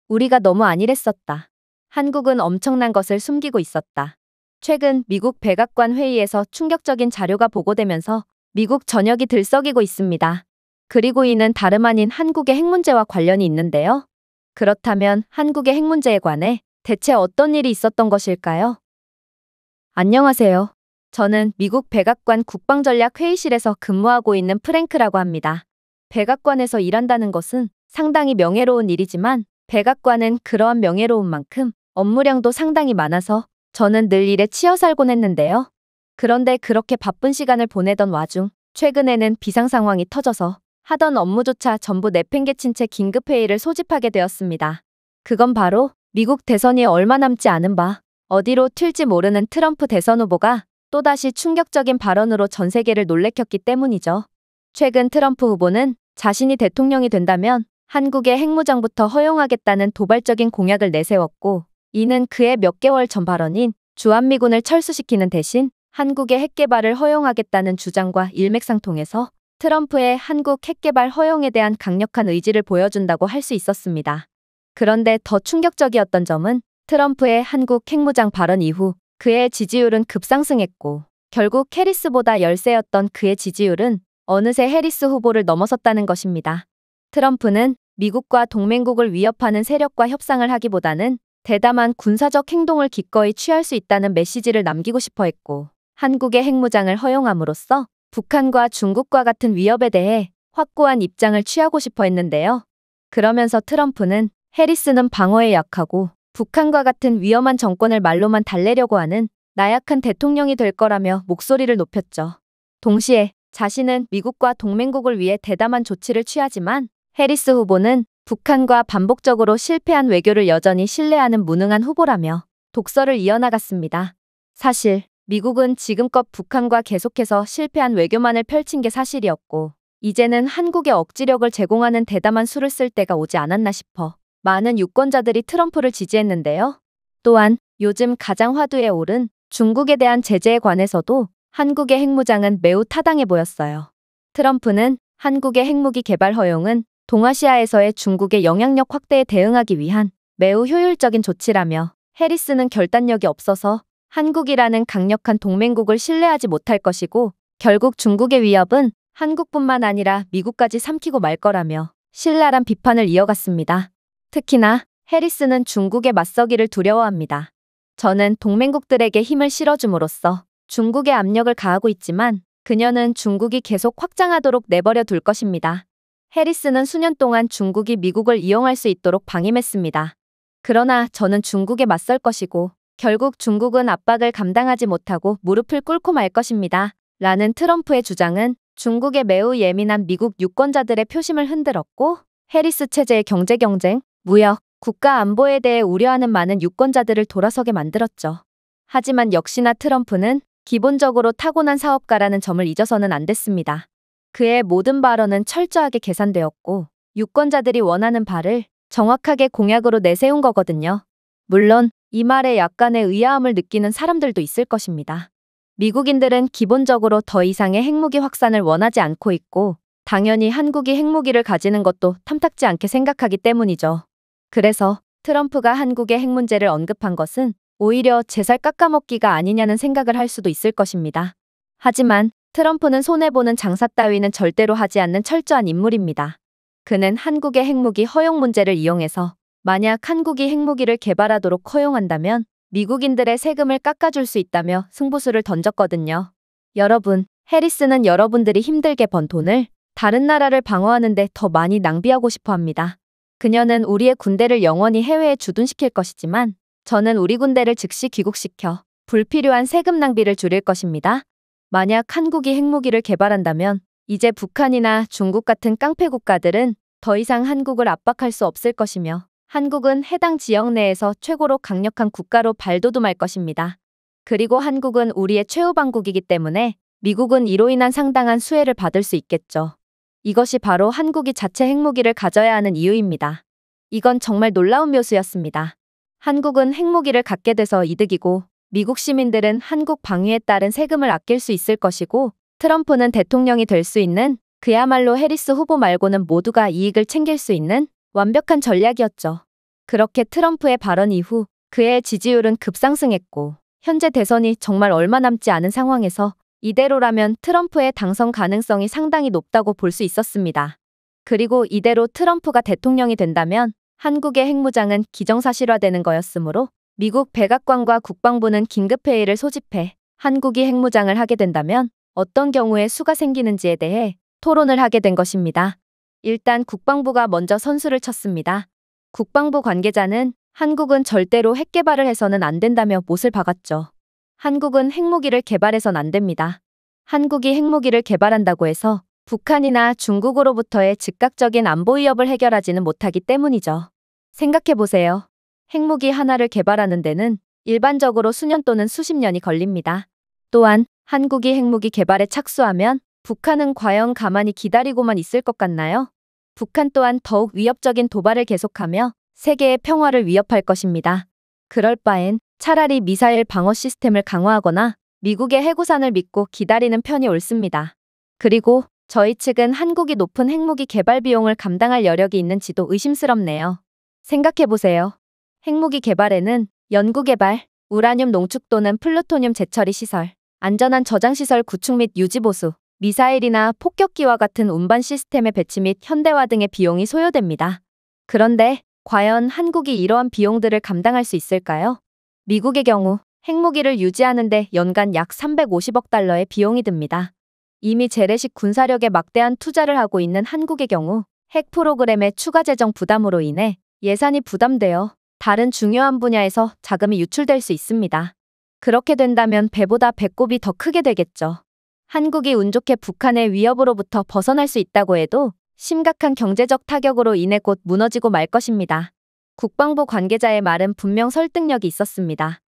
우리가 너무 안일했었다. 한국은 엄청난 것을 숨기고 있었다. 최근 미국 백악관 회의에서 충격적인 자료가 보고되면서 미국 전역이 들썩이고 있습니다. 그리고 이는 다름 아닌 한국의 핵 문제와 관련이 있는데요. 그렇다면 한국의 핵 문제에 관해 대체 어떤 일이 있었던 것일까요? 안녕하세요. 저는 미국 백악관 국방전략회의실에서 근무하고 있는 프랭크라고 합니다. 백악관에서 일한다는 것은 상당히 명예로운 일이지만 백악관은 그러한 명예로운 만큼 업무량도 상당히 많아서 저는 늘 일에 치여 살곤 했는데요. 그런데 그렇게 바쁜 시간을 보내던 와중 최근에는 비상 상황이 터져서 하던 업무조차 전부 내팽개친 채 긴급회의를 소집하게 되었습니다. 그건 바로 미국 대선이 얼마 남지 않은 바 어디로 튈지 모르는 트럼프 대선 후보가 또다시 충격적인 발언으로 전 세계를 놀래켰기 때문이죠. 최근 트럼프 후보는 자신이 대통령이 된다면 한국의 핵무장부터 허용하겠다는 도발적인 공약을 내세웠고, 이는 그의 몇 개월 전 발언인 주한미군을 철수시키는 대신 한국의 핵개발을 허용하겠다는 주장과 일맥상통해서 트럼프의 한국 핵개발 허용에 대한 강력한 의지를 보여준다고 할 수 있었습니다. 그런데 더 충격적이었던 점은 트럼프의 한국 핵무장 발언 이후 그의 지지율은 급상승했고, 결국 해리스보다 열세였던 그의 지지율은 어느새 해리스 후보를 넘어섰다는 것입니다. 트럼프는 미국과 동맹국을 위협하는 세력과 협상을 하기보다는 대담한 군사적 행동을 기꺼이 취할 수 있다는 메시지를 남기고 싶어 했고, 한국의 핵무장을 허용함으로써 북한과 중국과 같은 위협에 대해 확고한 입장을 취하고 싶어 했는데요. 그러면서 트럼프는 해리스는 방어에 약하고 북한과 같은 위험한 정권을 말로만 달래려고 하는 나약한 대통령이 될 거라며 목소리를 높였죠. 동시에 자신은 미국과 동맹국을 위해 대담한 조치를 취하지만 해리스 후보는 북한과 반복적으로 실패한 외교를 여전히 신뢰하는 무능한 후보라며 독설을 이어나갔습니다. 사실 미국은 지금껏 북한과 계속해서 실패한 외교만을 펼친 게 사실이었고, 이제는 한국에 억지력을 제공하는 대담한 수를 쓸 때가 오지 않았나 싶어 많은 유권자들이 트럼프를 지지했는데요. 또한 요즘 가장 화두에 오른 중국에 대한 제재에 관해서도 한국의 핵무장은 매우 타당해 보였어요. 트럼프는 한국의 핵무기 개발 허용은 동아시아에서의 중국의 영향력 확대에 대응하기 위한 매우 효율적인 조치라며, 해리스는 결단력이 없어서 한국이라는 강력한 동맹국을 신뢰하지 못할 것이고 결국 중국의 위협은 한국뿐만 아니라 미국까지 삼키고 말 거라며 신랄한 비판을 이어갔습니다. 특히나 해리스는 중국에 맞서기를 두려워합니다. 저는 동맹국들에게 힘을 실어줌으로써 중국에 압력을 가하고 있지만 그녀는 중국이 계속 확장하도록 내버려 둘 것입니다. 해리스는 수년 동안 중국이 미국을 이용할 수 있도록 방임했습니다. 그러나 저는 중국에 맞설 것이고 결국 중국은 압박을 감당하지 못하고 무릎을 꿇고 말 것입니다. 라는 트럼프의 주장은 중국에 매우 예민한 미국 유권자들의 표심을 흔들었고, 해리스 체제의 경쟁, 무역, 국가 안보에 대해 우려하는 많은 유권자들을 돌아서게 만들었죠. 하지만 역시나 트럼프는 기본적으로 타고난 사업가라는 점을 잊어서는 안 됐습니다. 그의 모든 발언은 철저하게 계산되었고 유권자들이 원하는 바를 정확하게 공약으로 내세운 거거든요. 물론 이 말에 약간의 의아함을 느끼는 사람들도 있을 것입니다. 미국인들은 기본적으로 더 이상의 핵무기 확산을 원하지 않고 있고 당연히 한국이 핵무기를 가지는 것도 탐탁지 않게 생각하기 때문이죠. 그래서 트럼프가 한국의 핵 문제를 언급한 것은 오히려 제 살 깎아먹기가 아니냐는 생각을 할 수도 있을 것입니다. 하지만 트럼프는 손해보는 장사 따위는 절대로 하지 않는 철저한 인물입니다. 그는 한국의 핵무기 허용 문제를 이용해서 만약 한국이 핵무기를 개발하도록 허용한다면 미국인들의 세금을 깎아줄 수 있다며 승부수를 던졌거든요. 여러분, 해리스는 여러분들이 힘들게 번 돈을 다른 나라를 방어하는 데 더 많이 낭비하고 싶어 합니다. 그녀는 우리의 군대를 영원히 해외에 주둔시킬 것이지만 저는 우리 군대를 즉시 귀국시켜 불필요한 세금 낭비를 줄일 것입니다. 만약 한국이 핵무기를 개발한다면 이제 북한이나 중국 같은 깡패 국가들은 더 이상 한국을 압박할 수 없을 것이며 한국은 해당 지역 내에서 최고로 강력한 국가로 발돋움할 것입니다. 그리고 한국은 우리의 최후방국이기 때문에 미국은 이로 인한 상당한 수혜를 받을 수 있겠죠. 이것이 바로 한국이 자체 핵무기를 가져야 하는 이유입니다. 이건 정말 놀라운 묘수였습니다. 한국은 핵무기를 갖게 돼서 이득이고 미국 시민들은 한국 방위에 따른 세금을 아낄 수 있을 것이고 트럼프는 대통령이 될 수 있는, 그야말로 해리스 후보 말고는 모두가 이익을 챙길 수 있는 완벽한 전략이었죠. 그렇게 트럼프의 발언 이후 그의 지지율은 급상승했고 현재 대선이 정말 얼마 남지 않은 상황에서 이대로라면 트럼프의 당선 가능성이 상당히 높다고 볼 수 있었습니다. 그리고 이대로 트럼프가 대통령이 된다면 한국의 핵무장은 기정사실화되는 거였으므로 미국 백악관과 국방부는 긴급회의를 소집해 한국이 핵무장을 하게 된다면 어떤 경우에 수가 생기는지에 대해 토론을 하게 된 것입니다. 일단 국방부가 먼저 선수를 쳤습니다. 국방부 관계자는 한국은 절대로 핵 개발을 해서는 안 된다며 못을 박았죠. 한국은 핵무기를 개발해선 안 됩니다. 한국이 핵무기를 개발한다고 해서 북한이나 중국으로부터의 즉각적인 안보 위협을 해결하지는 못하기 때문이죠. 생각해보세요. 핵무기 하나를 개발하는 데는 일반적으로 수년 또는 수십 년이 걸립니다. 또한 한국이 핵무기 개발에 착수하면 북한은 과연 가만히 기다리고만 있을 것 같나요? 북한 또한 더욱 위협적인 도발을 계속하며 세계의 평화를 위협할 것입니다. 그럴 바엔 차라리 미사일 방어 시스템을 강화하거나 미국의 해구산을 믿고 기다리는 편이 옳습니다. 그리고 저희 측은 한국이 높은 핵무기 개발 비용을 감당할 여력이 있는지도 의심스럽네요. 생각해보세요. 핵무기 개발에는 연구개발, 우라늄 농축 또는 플루토늄 재처리 시설, 안전한 저장시설 구축 및 유지 보수, 미사일이나 폭격기와 같은 운반 시스템의 배치 및 현대화 등의 비용이 소요됩니다. 그런데 과연 한국이 이러한 비용들을 감당할 수 있을까요? 미국의 경우 핵무기를 유지하는데 연간 약 350억 달러의 비용이 듭니다. 이미 재래식 군사력에 막대한 투자를 하고 있는 한국의 경우 핵 프로그램의 추가 재정 부담으로 인해 예산이 부담되어 다른 중요한 분야에서 자금이 유출될 수 있습니다. 그렇게 된다면 배보다 배꼽이 더 크게 되겠죠. 한국이 운 좋게 북한의 위협으로부터 벗어날 수 있다고 해도 심각한 경제적 타격으로 인해 곧 무너지고 말 것입니다. 국방부 관계자의 말은 분명 설득력이 있었습니다.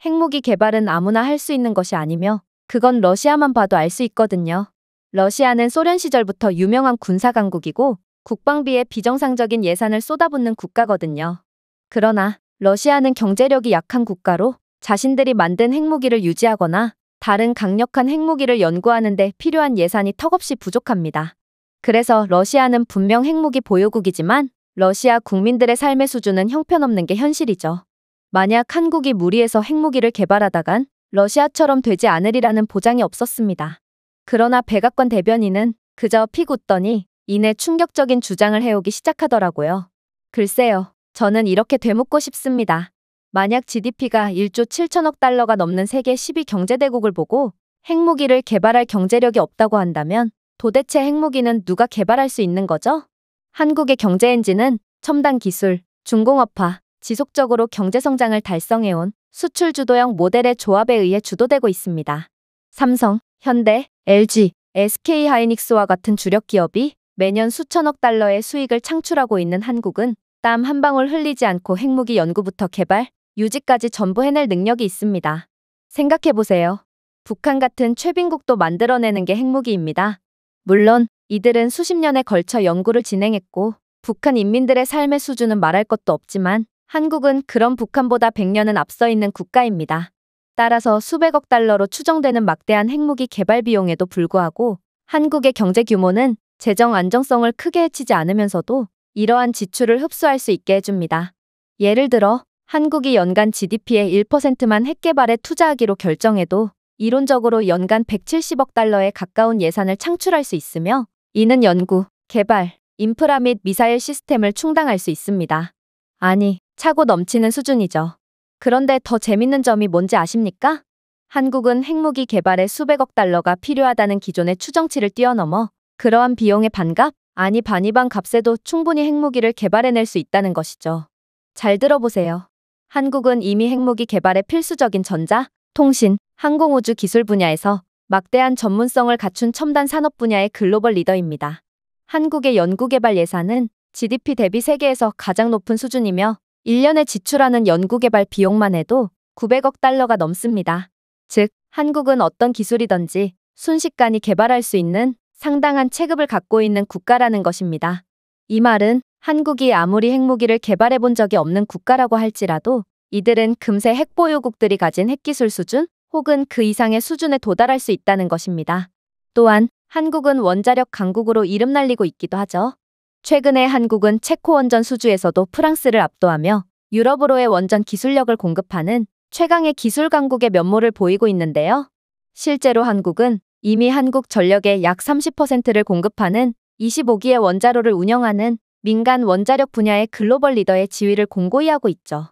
핵무기 개발은 아무나 할 수 있는 것이 아니며 그건 러시아만 봐도 알 수 있거든요. 러시아는 소련 시절부터 유명한 군사 강국이고 국방비에 비정상적인 예산을 쏟아붓는 국가거든요. 그러나 러시아는 경제력이 약한 국가로 자신들이 만든 핵무기를 유지하거나 다른 강력한 핵무기를 연구하는 데 필요한 예산이 턱없이 부족합니다. 그래서 러시아는 분명 핵무기 보유국이지만 러시아 국민들의 삶의 수준은 형편없는 게 현실이죠. 만약 한국이 무리해서 핵무기를 개발하다간 러시아처럼 되지 않으리라는 보장이 없었습니다. 그러나 백악관 대변인은 그저 픽 웃더니 이내 충격적인 주장을 해오기 시작하더라고요. 글쎄요, 저는 이렇게 되묻고 싶습니다. 만약 GDP가 1조 7천억 달러가 넘는 세계 10위 경제대국을 보고 핵무기를 개발할 경제력이 없다고 한다면 도대체 핵무기는 누가 개발할 수 있는 거죠? 한국의 경제 엔진은 첨단 기술, 중공업화, 지속적으로 경제성장을 달성해온 수출 주도형 모델의 조합에 의해 주도되고 있습니다. 삼성, 현대, LG, SK하이닉스와 같은 주력 기업이 매년 수천억 달러의 수익을 창출하고 있는 한국은 땀 한 방울 흘리지 않고 핵무기 연구부터 개발, 유지까지 전부 해낼 능력이 있습니다. 생각해보세요. 북한 같은 최빈국도 만들어내는 게 핵무기입니다. 물론 이들은 수십 년에 걸쳐 연구를 진행했고 북한 인민들의 삶의 수준은 말할 것도 없지만 한국은 그런 북한보다 100년은 앞서 있는 국가입니다. 따라서 수백억 달러로 추정되는 막대한 핵무기 개발 비용에도 불구하고 한국의 경제 규모는 재정 안정성을 크게 해치지 않으면서도 이러한 지출을 흡수할 수 있게 해줍니다. 예를 들어 한국이 연간 GDP의 1%만 핵 개발에 투자하기로 결정해도 이론적으로 연간 170억 달러에 가까운 예산을 창출할 수 있으며 이는 연구, 개발, 인프라 및 미사일 시스템을 충당할 수 있습니다. 아니, 차고 넘치는 수준이죠. 그런데 더 재밌는 점이 뭔지 아십니까? 한국은 핵무기 개발에 수백억 달러가 필요하다는 기존의 추정치를 뛰어넘어 그러한 비용의 반값, 아니 반이반 값에도 충분히 핵무기를 개발해낼 수 있다는 것이죠. 잘 들어보세요. 한국은 이미 핵무기 개발에 필수적인 전자, 통신, 항공우주 기술 분야에서 막대한 전문성을 갖춘 첨단 산업 분야의 글로벌 리더입니다. 한국의 연구개발 예산은 GDP 대비 세계에서 가장 높은 수준이며 1년에 지출하는 연구개발 비용만 해도 900억 달러가 넘습니다. 즉, 한국은 어떤 기술이든지 순식간에 개발할 수 있는 상당한 체급을 갖고 있는 국가라는 것입니다. 이 말은 한국이 아무리 핵무기를 개발해 본 적이 없는 국가라고 할지라도 이들은 금세 핵보유국들이 가진 핵기술 수준 혹은 그 이상의 수준에 도달할 수 있다는 것입니다. 또한 한국은 원자력 강국으로 이름 날리고 있기도 하죠. 최근에 한국은 체코 원전 수주에서도 프랑스를 압도하며 유럽으로의 원전 기술력을 공급하는 최강의 기술 강국의 면모를 보이고 있는데요. 실제로 한국은 이미 한국전력의 약 30%를 공급하는 25기의 원자로를 운영하는 민간 원자력 분야의 글로벌 리더의 지위를 공고히 하고 있죠.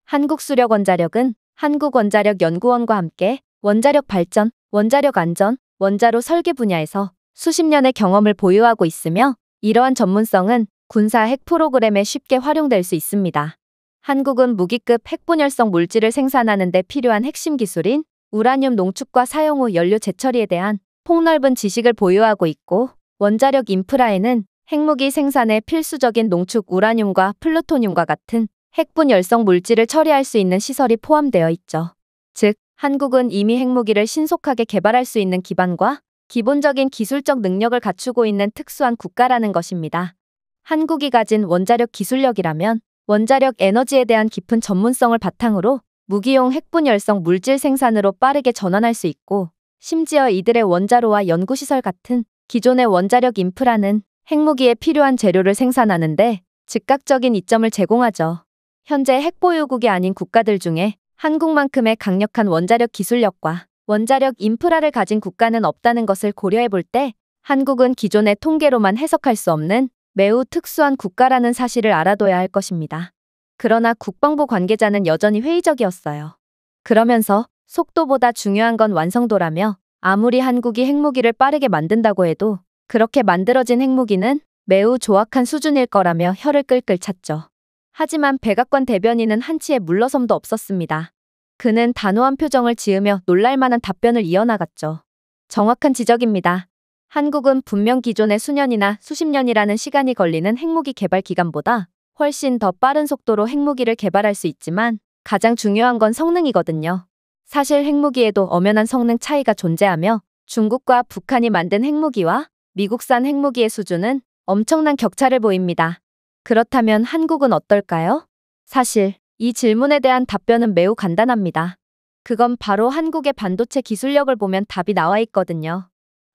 한국수력원자력은 한국원자력연구원과 함께 원자력 발전, 원자력 안전, 원자로 설계 분야에서 수십 년의 경험을 보유하고 있으며 이러한 전문성은 군사 핵 프로그램에 쉽게 활용될 수 있습니다. 한국은 무기급 핵분열성 물질을 생산하는 데 필요한 핵심 기술인 우라늄 농축과 사용 후 연료 재처리에 대한 폭넓은 지식을 보유하고 있고 원자력 인프라에는 핵무기 생산에 필수적인 농축 우라늄과 플루토늄과 같은 핵분열성 물질을 처리할 수 있는 시설이 포함되어 있죠. 즉, 한국은 이미 핵무기를 신속하게 개발할 수 있는 기반과 기본적인 기술적 능력을 갖추고 있는 특수한 국가라는 것입니다. 한국이 가진 원자력 기술력이라면 원자력 에너지에 대한 깊은 전문성을 바탕으로 무기용 핵분열성 물질 생산으로 빠르게 전환할 수 있고 심지어 이들의 원자로와 연구시설 같은 기존의 원자력 인프라는 핵무기에 필요한 재료를 생산하는데 즉각적인 이점을 제공하죠. 현재 핵보유국이 아닌 국가들 중에 한국만큼의 강력한 원자력 기술력과 원자력 인프라를 가진 국가는 없다는 것을 고려해 볼 때 한국은 기존의 통계로만 해석할 수 없는 매우 특수한 국가라는 사실을 알아둬야 할 것입니다. 그러나 국방부 관계자는 여전히 회의적이었어요. 그러면서 속도보다 중요한 건 완성도라며 아무리 한국이 핵무기를 빠르게 만든다고 해도 그렇게 만들어진 핵무기는 매우 조악한 수준일 거라며 혀를 끌끌 찼죠. 하지만 백악관 대변인은 한치의 물러섬도 없었습니다. 그는 단호한 표정을 지으며 놀랄만한 답변을 이어나갔죠. 정확한 지적입니다. 한국은 분명 기존의 수년이나 수십 년이라는 시간이 걸리는 핵무기 개발 기간보다 훨씬 더 빠른 속도로 핵무기를 개발할 수 있지만 가장 중요한 건 성능이거든요. 사실 핵무기에도 엄연한 성능 차이가 존재하며 중국과 북한이 만든 핵무기와 미국산 핵무기의 수준은 엄청난 격차를 보입니다. 그렇다면 한국은 어떨까요? 사실 이 질문에 대한 답변은 매우 간단합니다. 그건 바로 한국의 반도체 기술력을 보면 답이 나와 있거든요.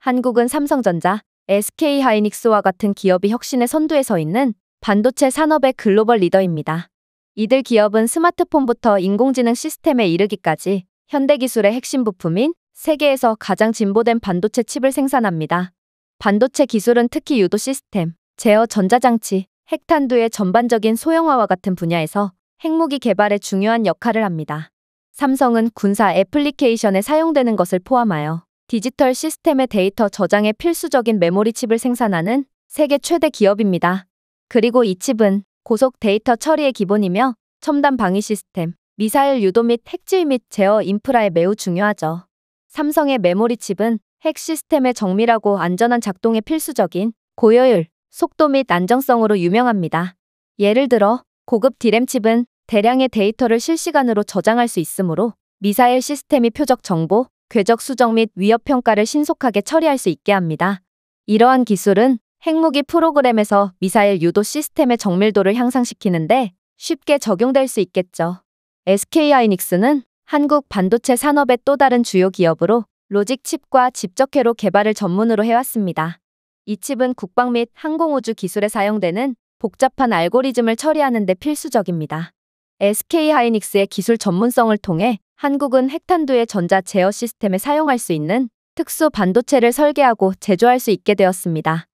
한국은 삼성전자, SK하이닉스와 같은 기업이 혁신의 선두에 서 있는 반도체 산업의 글로벌 리더입니다. 이들 기업은 스마트폰부터 인공지능 시스템에 이르기까지 현대기술의 핵심 부품인 세계에서 가장 진보된 반도체 칩을 생산합니다. 반도체 기술은 특히 유도 시스템, 제어 전자장치, 핵탄두의 전반적인 소형화와 같은 분야에서 핵무기 개발에 중요한 역할을 합니다. 삼성은 군사 애플리케이션에 사용되는 것을 포함하여 디지털 시스템의 데이터 저장에 필수적인 메모리 칩을 생산하는 세계 최대 기업입니다. 그리고 이 칩은 고속 데이터 처리의 기본이며 첨단 방위 시스템, 미사일 유도 및 핵지휘 및 제어 인프라에 매우 중요하죠. 삼성의 메모리 칩은 핵 시스템의 정밀하고 안전한 작동에 필수적인 고효율, 속도 및 안정성으로 유명합니다. 예를 들어 고급 D램 칩은 대량의 데이터를 실시간으로 저장할 수 있으므로 미사일 시스템이 표적 정보, 궤적 수정 및 위협 평가를 신속하게 처리할 수 있게 합니다. 이러한 기술은 핵무기 프로그램에서 미사일 유도 시스템의 정밀도를 향상시키는데 쉽게 적용될 수 있겠죠. SK하이닉스는 한국 반도체 산업의 또 다른 주요 기업으로 로직 칩과 집적회로 개발을 전문으로 해왔습니다. 이 칩은 국방 및 항공우주 기술에 사용되는 복잡한 알고리즘을 처리하는 데 필수적입니다. SK하이닉스의 기술 전문성을 통해 한국은 핵탄두의 전자 제어 시스템에 사용할 수 있는 특수 반도체를 설계하고 제조할 수 있게 되었습니다.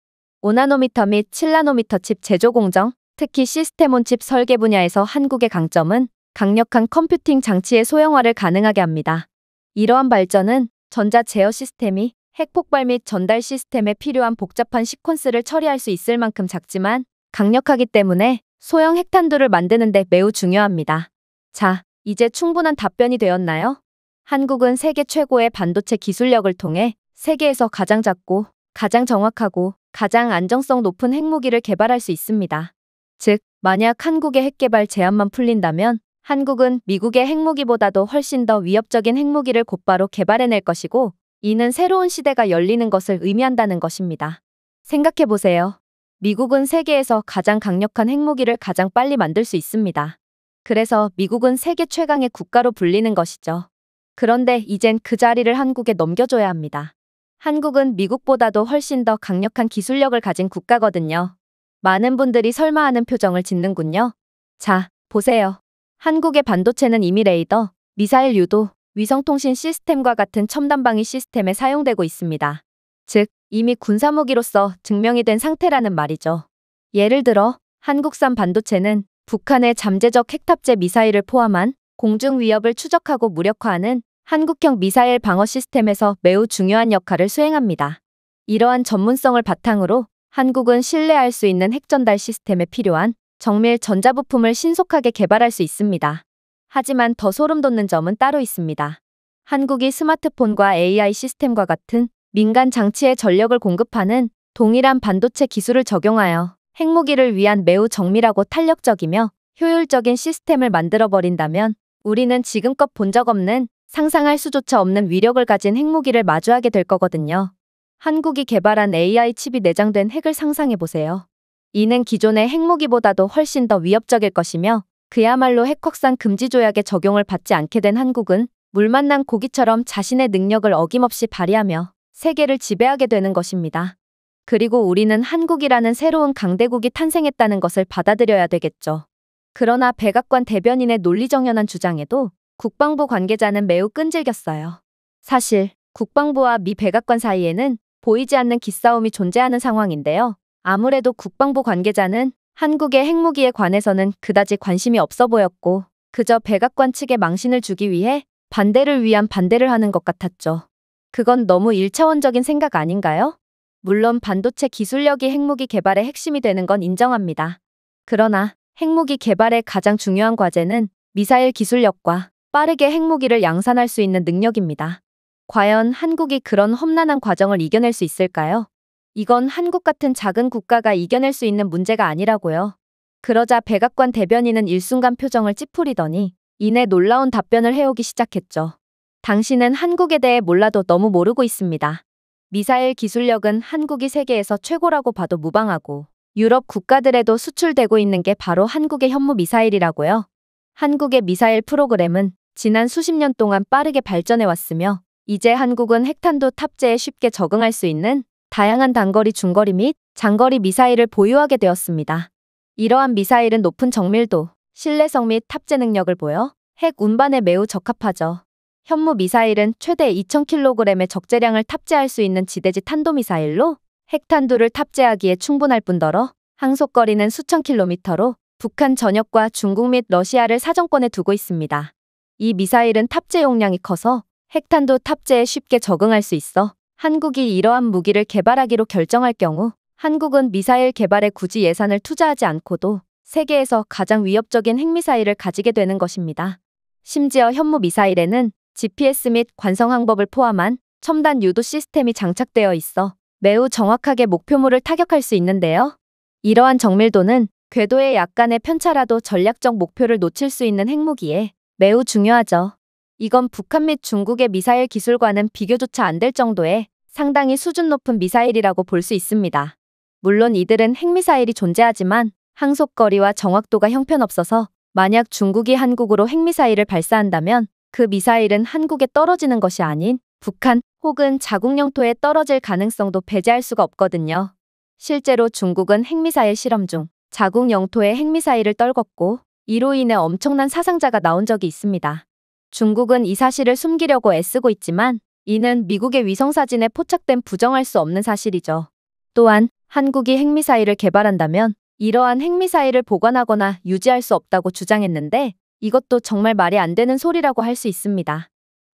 5나노미터 및 7나노미터 칩 제조 공정, 특히 시스템온 칩 설계 분야에서 한국의 강점은 강력한 컴퓨팅 장치의 소형화를 가능하게 합니다. 이러한 발전은 전자 제어 시스템이 핵폭발 및 전달 시스템에 필요한 복잡한 시퀀스를 처리할 수 있을 만큼 작지만 강력하기 때문에 소형 핵탄두를 만드는 데 매우 중요합니다. 자, 이제 충분한 답변이 되었나요? 한국은 세계 최고의 반도체 기술력을 통해 세계에서 가장 작고 가장 정확하고 가장 안정성 높은 핵무기를 개발할 수 있습니다. 즉, 만약 한국의 핵개발 제한만 풀린다면 한국은 미국의 핵무기보다도 훨씬 더 위협적인 핵무기를 곧바로 개발해낼 것이고 이는 새로운 시대가 열리는 것을 의미한다는 것입니다. 생각해보세요. 미국은 세계에서 가장 강력한 핵무기를 가장 빨리 만들 수 있습니다. 그래서 미국은 세계 최강의 국가로 불리는 것이죠. 그런데 이젠 그 자리를 한국에 넘겨줘야 합니다. 한국은 미국보다도 훨씬 더 강력한 기술력을 가진 국가거든요. 많은 분들이 설마하는 표정을 짓는군요. 자, 보세요. 한국의 반도체는 이미 레이더, 미사일 유도, 위성통신 시스템과 같은 첨단 방위 시스템에 사용되고 있습니다. 즉, 이미 군사무기로서 증명이 된 상태라는 말이죠. 예를 들어 한국산 반도체는 북한의 잠재적 핵탑재 미사일을 포함한 공중 위협을 추적하고 무력화하는 한국형 미사일 방어 시스템에서 매우 중요한 역할을 수행합니다. 이러한 전문성을 바탕으로 한국은 신뢰할 수 있는 핵전달 시스템에 필요한 정밀 전자부품을 신속하게 개발할 수 있습니다. 하지만 더 소름 돋는 점은 따로 있습니다. 한국이 스마트폰과 AI 시스템과 같은 민간 장치에 전력을 공급하는 동일한 반도체 기술을 적용하여 핵무기를 위한 매우 정밀하고 탄력적이며 효율적인 시스템을 만들어버린다면 우리는 지금껏 본 적 없는, 상상할 수조차 없는 위력을 가진 핵무기를 마주하게 될 거거든요. 한국이 개발한 AI 칩이 내장된 핵을 상상해보세요. 이는 기존의 핵무기보다도 훨씬 더 위협적일 것이며 그야말로 핵 확산 금지 조약의 적용을 받지 않게 된 한국은 물 만난 고기처럼 자신의 능력을 어김없이 발휘하며 세계를 지배하게 되는 것입니다. 그리고 우리는 한국이라는 새로운 강대국이 탄생했다는 것을 받아들여야 되겠죠. 그러나 백악관 대변인의 논리정연한 주장에도 국방부 관계자는 매우 끈질겼어요. 사실 국방부와 미 백악관 사이에는 보이지 않는 기싸움이 존재하는 상황인데요. 아무래도 국방부 관계자는 한국의 핵무기에 관해서는 그다지 관심이 없어 보였고 그저 백악관 측에 망신을 주기 위해 반대를 위한 반대를 하는 것 같았죠. 그건 너무 일차원적인 생각 아닌가요? 물론 반도체 기술력이 핵무기 개발의 핵심이 되는 건 인정합니다. 그러나 핵무기 개발의 가장 중요한 과제는 미사일 기술력과 빠르게 핵무기를 양산할 수 있는 능력입니다. 과연 한국이 그런 험난한 과정을 이겨낼 수 있을까요? 이건 한국 같은 작은 국가가 이겨낼 수 있는 문제가 아니라고요. 그러자 백악관 대변인은 일순간 표정을 찌푸리더니 이내 놀라운 답변을 해오기 시작했죠. 당신은 한국에 대해 몰라도 너무 모르고 있습니다. 미사일 기술력은 한국이 세계에서 최고라고 봐도 무방하고 유럽 국가들에도 수출되고 있는 게 바로 한국의 현무 미사일이라고요. 한국의 미사일 프로그램은 지난 수십 년 동안 빠르게 발전해 왔으며 이제 한국은 핵탄두 탑재에 쉽게 적응할 수 있는 다양한 단거리, 중거리 및 장거리 미사일을 보유하게 되었습니다. 이러한 미사일은 높은 정밀도, 신뢰성 및 탑재 능력을 보여 핵 운반에 매우 적합하죠. 현무 미사일은 최대 2000kg의 적재량을 탑재할 수 있는 지대지 탄도미사일로 핵탄두를 탑재하기에 충분할 뿐더러 항속거리는 수천 킬로미터로 북한 전역과 중국 및 러시아를 사정권에 두고 있습니다. 이 미사일은 탑재 용량이 커서 핵탄두 탑재에 쉽게 적응할 수 있어 한국이 이러한 무기를 개발하기로 결정할 경우 한국은 미사일 개발에 굳이 예산을 투자하지 않고도 세계에서 가장 위협적인 핵미사일을 가지게 되는 것입니다. 심지어 현무 미사일에는 GPS 및 관성 항법을 포함한 첨단 유도 시스템이 장착되어 있어 매우 정확하게 목표물을 타격할 수 있는데요. 이러한 정밀도는 궤도의 약간의 편차라도 전략적 목표를 놓칠 수 있는 핵무기에 매우 중요하죠. 이건 북한 및 중국의 미사일 기술과는 비교조차 안 될 정도의 상당히 수준 높은 미사일이라고 볼 수 있습니다. 물론 이들은 핵미사일이 존재하지만 항속거리와 정확도가 형편없어서 만약 중국이 한국으로 핵미사일을 발사한다면 그 미사일은 한국에 떨어지는 것이 아닌 북한 혹은 자국 영토에 떨어질 가능성도 배제할 수가 없거든요. 실제로 중국은 핵미사일 실험 중 자국 영토에 핵미사일을 떨궜고 이로 인해 엄청난 사상자가 나온 적이 있습니다. 중국은 이 사실을 숨기려고 애쓰고 있지만 이는 미국의 위성사진에 포착된 부정할 수 없는 사실이죠. 또한 한국이 핵미사일을 개발한다면 이러한 핵미사일을 보관하거나 유지할 수 없다고 주장했는데 이것도 정말 말이 안 되는 소리라고 할 수 있습니다.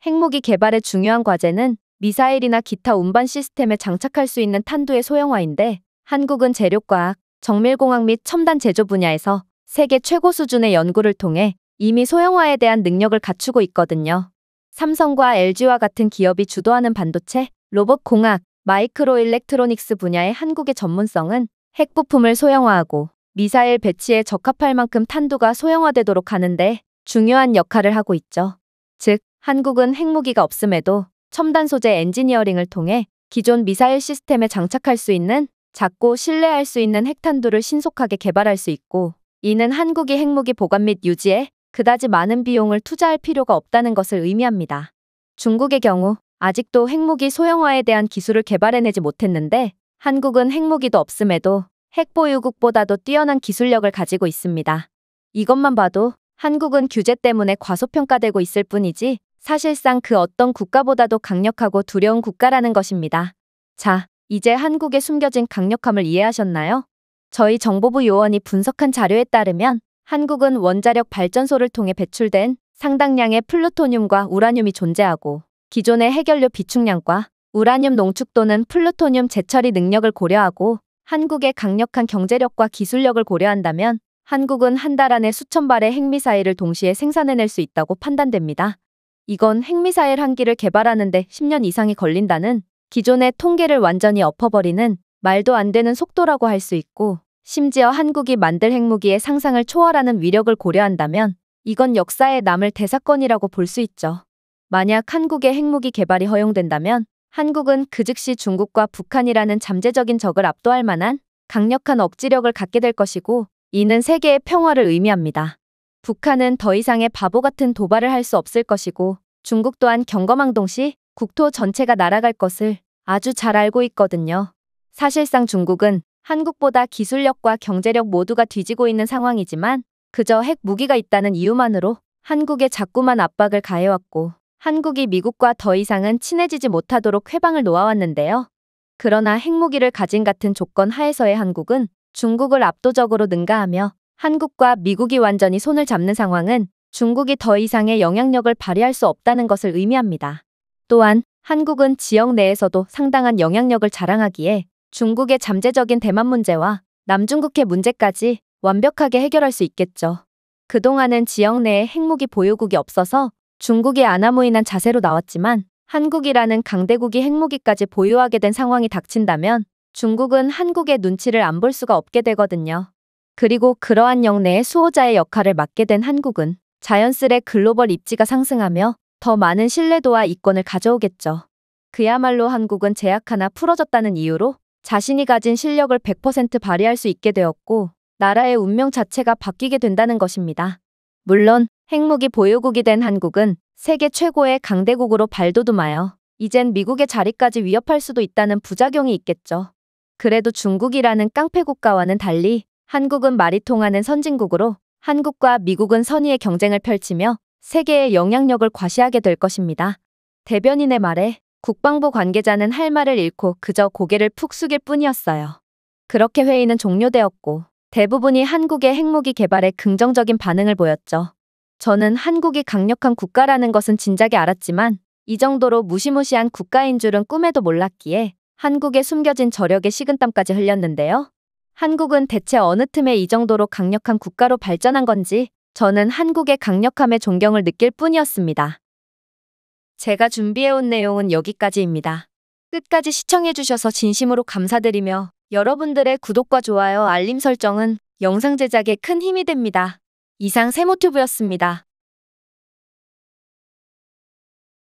핵무기 개발의 중요한 과제는 미사일이나 기타 운반 시스템에 장착할 수 있는 탄두의 소형화인데 한국은 재료과학, 정밀공학 및 첨단 제조 분야에서 세계 최고 수준의 연구를 통해 이미 소형화에 대한 능력을 갖추고 있거든요. 삼성과 LG와 같은 기업이 주도하는 반도체, 로봇공학, 마이크로 일렉트로닉스 분야의 한국의 전문성은 핵 부품을 소형화하고 미사일 배치에 적합할 만큼 탄두가 소형화되도록 하는데 중요한 역할을 하고 있죠. 즉, 한국은 핵무기가 없음에도 첨단 소재 엔지니어링을 통해 기존 미사일 시스템에 장착할 수 있는 작고 신뢰할 수 있는 핵탄두를 신속하게 개발할 수 있고 이는 한국이 핵무기 보관 및 유지에 그다지 많은 비용을 투자할 필요가 없다는 것을 의미합니다. 중국의 경우 아직도 핵무기 소형화에 대한 기술을 개발해내지 못했는데 한국은 핵무기도 없음에도 핵보유국보다도 뛰어난 기술력을 가지고 있습니다. 이것만 봐도 한국은 규제 때문에 과소평가되고 있을 뿐이지 사실상 그 어떤 국가보다도 강력하고 두려운 국가라는 것입니다. 자, 이제 한국의 숨겨진 강력함을 이해하셨나요? 저희 정보부 요원이 분석한 자료에 따르면 한국은 원자력 발전소를 통해 배출된 상당량의 플루토늄과 우라늄이 존재하고 기존의 해결료 비축량과 우라늄 농축 또는 플루토늄 재처리 능력을 고려하고 한국의 강력한 경제력과 기술력을 고려한다면 한국은 한 달 안에 수천 발의 핵미사일을 동시에 생산해낼 수 있다고 판단됩니다. 이건 핵미사일 한 기를 개발하는데 10년 이상이 걸린다는 기존의 통계를 완전히 엎어버리는 말도 안 되는 속도라고 할 수 있고, 심지어 한국이 만들 핵무기의 상상을 초월하는 위력을 고려한다면 이건 역사에 남을 대사건이라고 볼 수 있죠. 만약 한국의 핵무기 개발이 허용된다면 한국은 그 즉시 중국과 북한이라는 잠재적인 적을 압도할 만한 강력한 억지력을 갖게 될 것이고, 이는 세계의 평화를 의미합니다. 북한은 더 이상의 바보 같은 도발을 할 수 없을 것이고, 중국 또한 경거망동 시 국토 전체가 날아갈 것을 아주 잘 알고 있거든요. 사실상 중국은 한국보다 기술력과 경제력 모두가 뒤지고 있는 상황이지만 그저 핵 무기가 있다는 이유만으로 한국에 자꾸만 압박을 가해왔고, 한국이 미국과 더 이상은 친해지지 못하도록 회방을 놓아왔는데요. 그러나 핵무기를 가진 같은 조건 하에서의 한국은 중국을 압도적으로 능가하며 한국과 미국이 완전히 손을 잡는 상황은 중국이 더 이상의 영향력을 발휘할 수 없다는 것을 의미합니다. 또한 한국은 지역 내에서도 상당한 영향력을 자랑하기에 중국의 잠재적인 대만 문제와 남중국해 문제까지 완벽하게 해결할 수 있겠죠. 그동안은 지역 내에 핵무기 보유국이 없어서 중국이 아나무인한 자세로 나왔지만 한국이라는 강대국이 핵무기까지 보유하게 된 상황이 닥친다면 중국은 한국의 눈치를 안 볼 수가 없게 되거든요. 그리고 그러한 영내의 수호자의 역할을 맡게 된 한국은 자연스레 글로벌 입지가 상승하며 더 많은 신뢰도와 이권을 가져오겠죠. 그야말로 한국은 제약 하나 풀어졌다는 이유로 자신이 가진 실력을 100% 발휘할 수 있게 되었고, 나라의 운명 자체가 바뀌게 된다는 것입니다. 물론 핵무기 보유국이 된 한국은 세계 최고의 강대국으로 발돋움하여 이젠 미국의 자리까지 위협할 수도 있다는 부작용이 있겠죠. 그래도 중국이라는 깡패 국가와는 달리 한국은 말이 통하는 선진국으로 한국과 미국은 선의의 경쟁을 펼치며 세계의 영향력을 과시하게 될 것입니다. 대변인의 말에 국방부 관계자는 할 말을 잃고 그저 고개를 푹 숙일 뿐이었어요. 그렇게 회의는 종료되었고 대부분이 한국의 핵무기 개발에 긍정적인 반응을 보였죠. 저는 한국이 강력한 국가라는 것은 진작에 알았지만 이 정도로 무시무시한 국가인 줄은 꿈에도 몰랐기에 한국의 숨겨진 저력에 식은땀까지 흘렸는데요. 한국은 대체 어느 틈에 이 정도로 강력한 국가로 발전한 건지 저는 한국의 강력함에 존경을 느낄 뿐이었습니다. 제가 준비해온 내용은 여기까지입니다. 끝까지 시청해주셔서 진심으로 감사드리며 여러분들의 구독과 좋아요, 알림 설정은 영상 제작에 큰 힘이 됩니다. 이상 세모튜브였습니다.